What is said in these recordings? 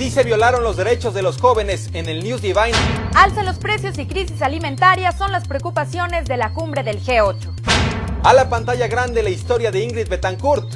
Sí se violaron los derechos de los jóvenes en el News Divine. Alzan los precios y crisis alimentaria son las preocupaciones de la cumbre del G8. A la pantalla grande la historia de Ingrid Betancourt.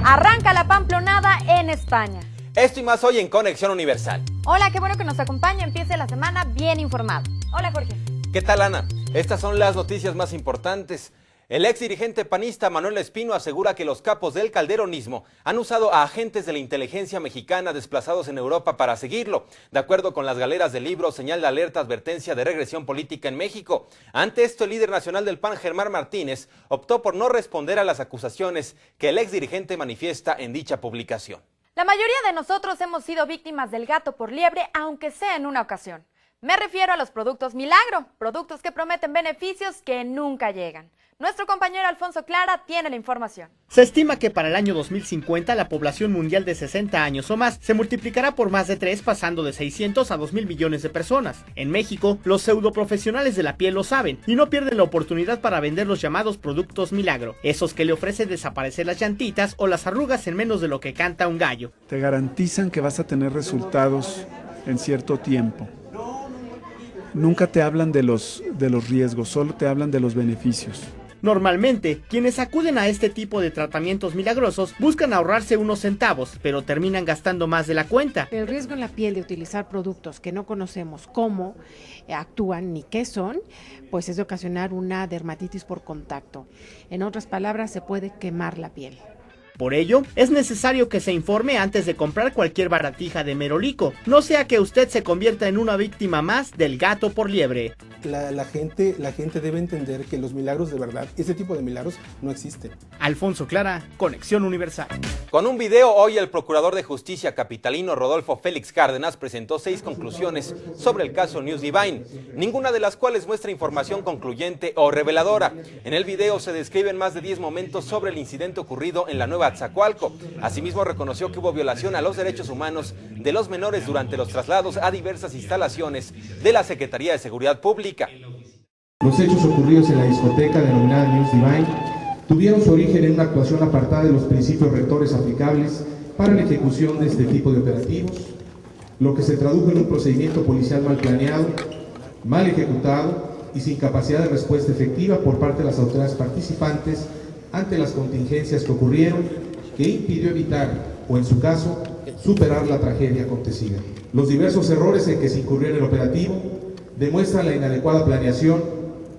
Arranca la Pamplonada en España. Esto y más hoy en Conexión Universal. Hola, qué bueno que nos acompaña. Empiece la semana bien informado. Hola, Jorge. ¿Qué tal, Ana? Estas son las noticias más importantes. El ex dirigente panista Manuel Espino asegura que los capos del calderonismo han usado a agentes de la inteligencia mexicana desplazados en Europa para seguirlo. De acuerdo con las galeras del libro Señal de Alerta, Advertencia de Regresión Política en México. Ante esto, el líder nacional del PAN, Germán Martínez, optó por no responder a las acusaciones que el ex dirigente manifiesta en dicha publicación. La mayoría de nosotros hemos sido víctimas del gato por liebre, aunque sea en una ocasión. Me refiero a los productos milagro, productos que prometen beneficios que nunca llegan. Nuestro compañero Alfonso Clara tiene la información. Se estima que para el año 2050 la población mundial de 60 años o más se multiplicará por más de 3, pasando de 600 a 2.000 millones de personas. En México, los pseudoprofesionales de la piel lo saben y no pierden la oportunidad para vender los llamados productos milagro, esos que le ofrecen desaparecer las llantitas o las arrugas en menos de lo que canta un gallo. Te garantizan que vas a tener resultados en cierto tiempo. Nunca te hablan de los riesgos, solo te hablan de los beneficios. Normalmente, quienes acuden a este tipo de tratamientos milagrosos buscan ahorrarse unos centavos, pero terminan gastando más de la cuenta. El riesgo en la piel de utilizar productos que no conocemos cómo actúan ni qué son, pues es de ocasionar una dermatitis por contacto. En otras palabras, se puede quemar la piel. Por ello, es necesario que se informe antes de comprar cualquier baratija de merolico, no sea que usted se convierta en una víctima más del gato por liebre. La gente debe entender que los milagros de verdad, ese tipo de milagros no existen. Alfonso Clara, Conexión Universal. Con un video, hoy el procurador de justicia capitalino Rodolfo Félix Cárdenas presentó 6 conclusiones sobre el caso News Divine, ninguna de las cuales muestra información concluyente o reveladora. En el video se describen más de 10 momentos sobre el incidente ocurrido en la Nueva Atzacoalco. Asimismo, reconoció que hubo violación a los derechos humanos de los menores durante los traslados a diversas instalaciones de la Secretaría de Seguridad Pública. Los hechos ocurridos en la discoteca denominada News Divine tuvieron su origen en una actuación apartada de los principios rectores aplicables para la ejecución de este tipo de operativos, lo que se tradujo en un procedimiento policial mal planeado, mal ejecutado y sin capacidad de respuesta efectiva por parte de las autoridades participantes ante las contingencias que ocurrieron, que impidió evitar, o en su caso, superar la tragedia acontecida. Los diversos errores en que se incurrió en el operativo demuestran la inadecuada planeación,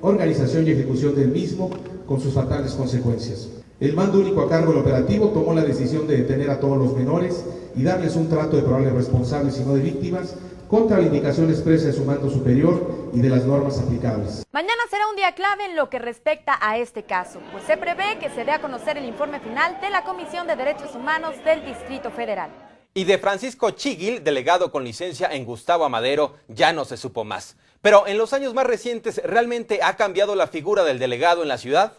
organización y ejecución del mismo, con sus fatales consecuencias. El mando único a cargo del operativo tomó la decisión de detener a todos los menores y darles un trato de probables responsables y no de víctimas, contra la indicación expresa de su mando superior y de las normas aplicables. Mañana será un día clave en lo que respecta a este caso, pues se prevé que se dé a conocer el informe final de la Comisión de Derechos Humanos del Distrito Federal. Y de Francisco Chiguil, delegado con licencia en Gustavo Amadero, ya no se supo más. Pero en los años más recientes, ¿realmente ha cambiado la figura del delegado en la ciudad?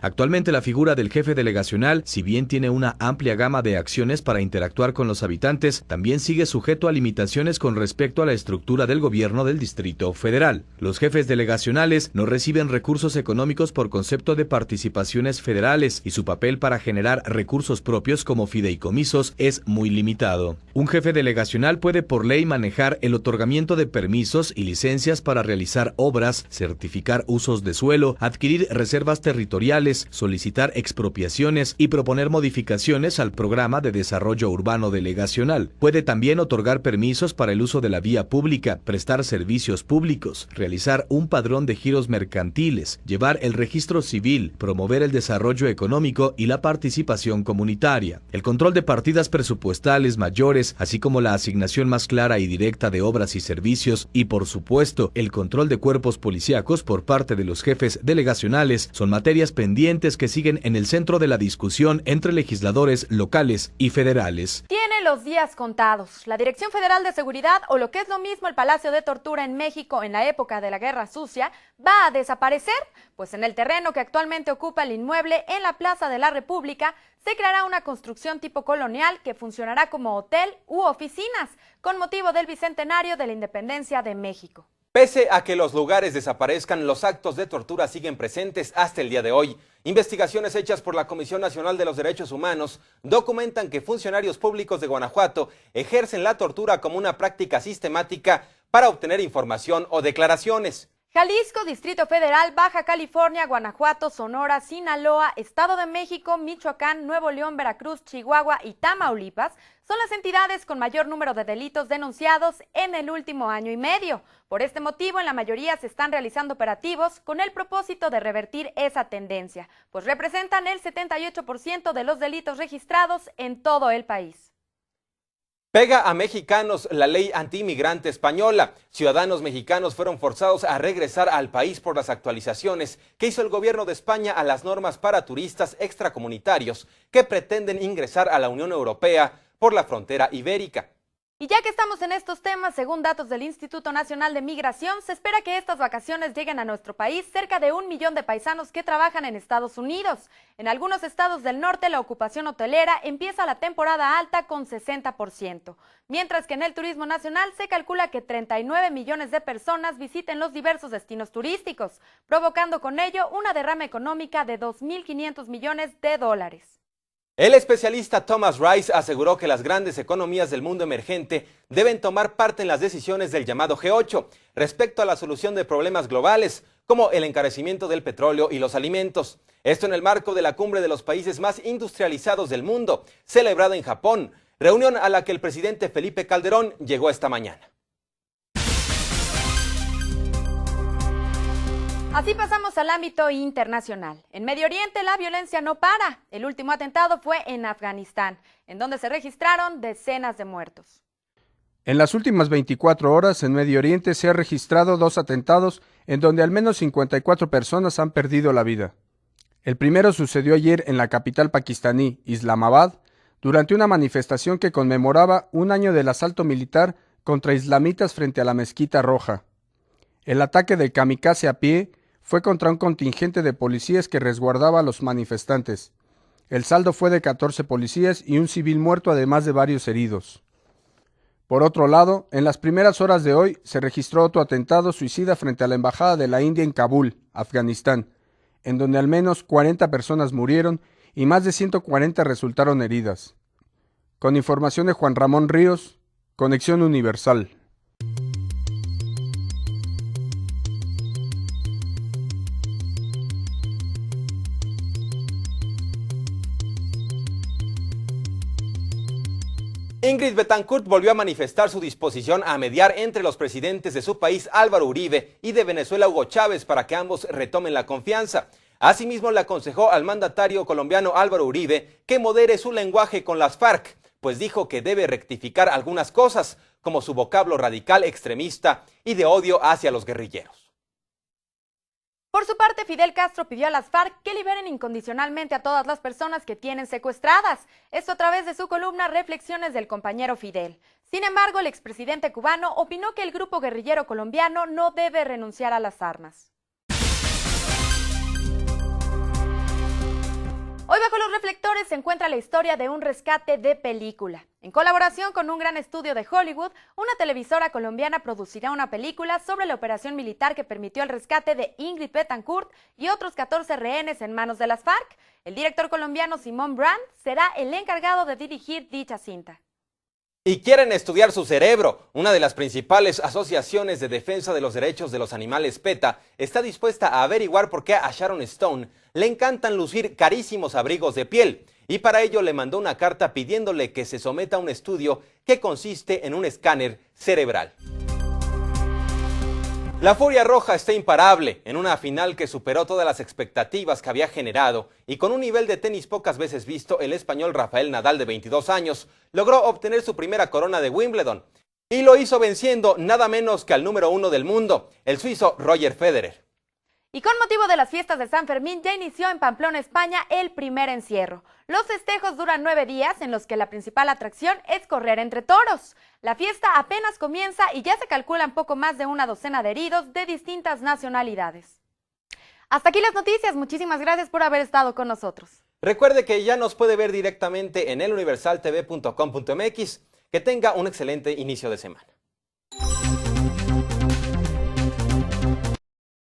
Actualmente la figura del jefe delegacional, si bien tiene una amplia gama de acciones para interactuar con los habitantes, también sigue sujeto a limitaciones con respecto a la estructura del gobierno del Distrito Federal. Los jefes delegacionales no reciben recursos económicos por concepto de participaciones federales y su papel para generar recursos propios como fideicomisos es muy limitado. Un jefe delegacional puede por ley manejar el otorgamiento de permisos y licencias para realizar obras, certificar usos de suelo, adquirir reservas territoriales, solicitar expropiaciones y proponer modificaciones al programa de desarrollo urbano delegacional. Puede también otorgar permisos para el uso de la vía pública, prestar servicios públicos, realizar un padrón de giros mercantiles, llevar el registro civil, promover el desarrollo económico y la participación comunitaria, el control de partidas presupuestales mayores, así como la asignación más clara y directa de obras y servicios y, por supuesto, el control de cuerpos policíacos por parte de los jefes delegacionales son materias pendientes que siguen en el centro de la discusión entre legisladores locales y federales. Tiene los días contados. La Dirección Federal de Seguridad, o lo que es lo mismo el Palacio de Tortura en México en la época de la Guerra Sucia, va a desaparecer, pues en el terreno que actualmente ocupa el inmueble en la Plaza de la República se creará una construcción tipo colonial que funcionará como hotel u oficinas, con motivo del bicentenario de la Independencia de México. Pese a que los lugares desaparezcan, los actos de tortura siguen presentes hasta el día de hoy. Investigaciones hechas por la Comisión Nacional de los Derechos Humanos documentan que funcionarios públicos de Guanajuato ejercen la tortura como una práctica sistemática para obtener información o declaraciones. Jalisco, Distrito Federal, Baja California, Guanajuato, Sonora, Sinaloa, Estado de México, Michoacán, Nuevo León, Veracruz, Chihuahua y Tamaulipas son las entidades con mayor número de delitos denunciados en el último año y medio. Por este motivo, en la mayoría se están realizando operativos con el propósito de revertir esa tendencia, pues representan el 78% de los delitos registrados en todo el país. Pega a mexicanos la ley antiinmigrante española. Ciudadanos mexicanos fueron forzados a regresar al país por las actualizaciones que hizo el gobierno de España a las normas para turistas extracomunitarios que pretenden ingresar a la Unión Europea por la frontera ibérica. Y ya que estamos en estos temas, según datos del Instituto Nacional de Migración, se espera que estas vacaciones lleguen a nuestro país cerca de 1 millón de paisanos que trabajan en Estados Unidos. En algunos estados del norte, la ocupación hotelera empieza la temporada alta con 60%, mientras que en el turismo nacional se calcula que 39 millones de personas visiten los diversos destinos turísticos, provocando con ello una derrama económica de 2.500 millones de dólares. El especialista Thomas Rice aseguró que las grandes economías del mundo emergente deben tomar parte en las decisiones del llamado G8 respecto a la solución de problemas globales, como el encarecimiento del petróleo y los alimentos. Esto en el marco de la cumbre de los países más industrializados del mundo, celebrada en Japón, reunión a la que el presidente Felipe Calderón llegó esta mañana. Así pasamos al ámbito internacional. En Medio Oriente la violencia no para. El último atentado fue en Afganistán, en donde se registraron decenas de muertos. En las últimas 24 horas en Medio Oriente se han registrado 2 atentados en donde al menos 54 personas han perdido la vida. El primero sucedió ayer en la capital pakistaní, Islamabad, durante una manifestación que conmemoraba un año del asalto militar contra islamitas frente a la Mezquita Roja. El ataque del kamikaze a pie fue contra un contingente de policías que resguardaba a los manifestantes. El saldo fue de 14 policías y un civil muerto, además de varios heridos. Por otro lado, en las primeras horas de hoy se registró otro atentado suicida frente a la embajada de la India en Kabul, Afganistán, en donde al menos 40 personas murieron y más de 140 resultaron heridas. Con información de Juan Ramón Ríos, Conexión Universal. Ingrid Betancourt volvió a manifestar su disposición a mediar entre los presidentes de su país, Álvaro Uribe, y de Venezuela, Hugo Chávez, para que ambos retomen la confianza. Asimismo, le aconsejó al mandatario colombiano Álvaro Uribe que modere su lenguaje con las FARC, pues dijo que debe rectificar algunas cosas, como su vocablo radical extremista y de odio hacia los guerrilleros. Por su parte, Fidel Castro pidió a las FARC que liberen incondicionalmente a todas las personas que tienen secuestradas. Esto a través de su columna Reflexiones del compañero Fidel. Sin embargo, el expresidente cubano opinó que el grupo guerrillero colombiano no debe renunciar a las armas. Hoy bajo los reflectores se encuentra la historia de un rescate de película. En colaboración con un gran estudio de Hollywood, una televisora colombiana producirá una película sobre la operación militar que permitió el rescate de Ingrid Betancourt y otros 14 rehenes en manos de las FARC. El director colombiano Simón Brand será el encargado de dirigir dicha cinta. Y quieren estudiar su cerebro. Una de las principales asociaciones de defensa de los derechos de los animales PETA está dispuesta a averiguar por qué a Sharon Stone le encantan lucir carísimos abrigos de piel, y para ello le mandó una carta pidiéndole que se someta a un estudio que consiste en un escáner cerebral. La Furia Roja está imparable en una final que superó todas las expectativas que había generado, y con un nivel de tenis pocas veces visto, el español Rafael Nadal, de 22 años, logró obtener su primera corona de Wimbledon, y lo hizo venciendo nada menos que al número 1 del mundo, el suizo Roger Federer. Y con motivo de las fiestas de San Fermín ya inició en Pamplona, España, el primer encierro. Los festejos duran 9 días en los que la principal atracción es correr entre toros. La fiesta apenas comienza y ya se calculan poco más de una docena de heridos de distintas nacionalidades. Hasta aquí las noticias, muchísimas gracias por haber estado con nosotros. Recuerde que ya nos puede ver directamente en eluniversaltv.com.mx. Que tenga un excelente inicio de semana.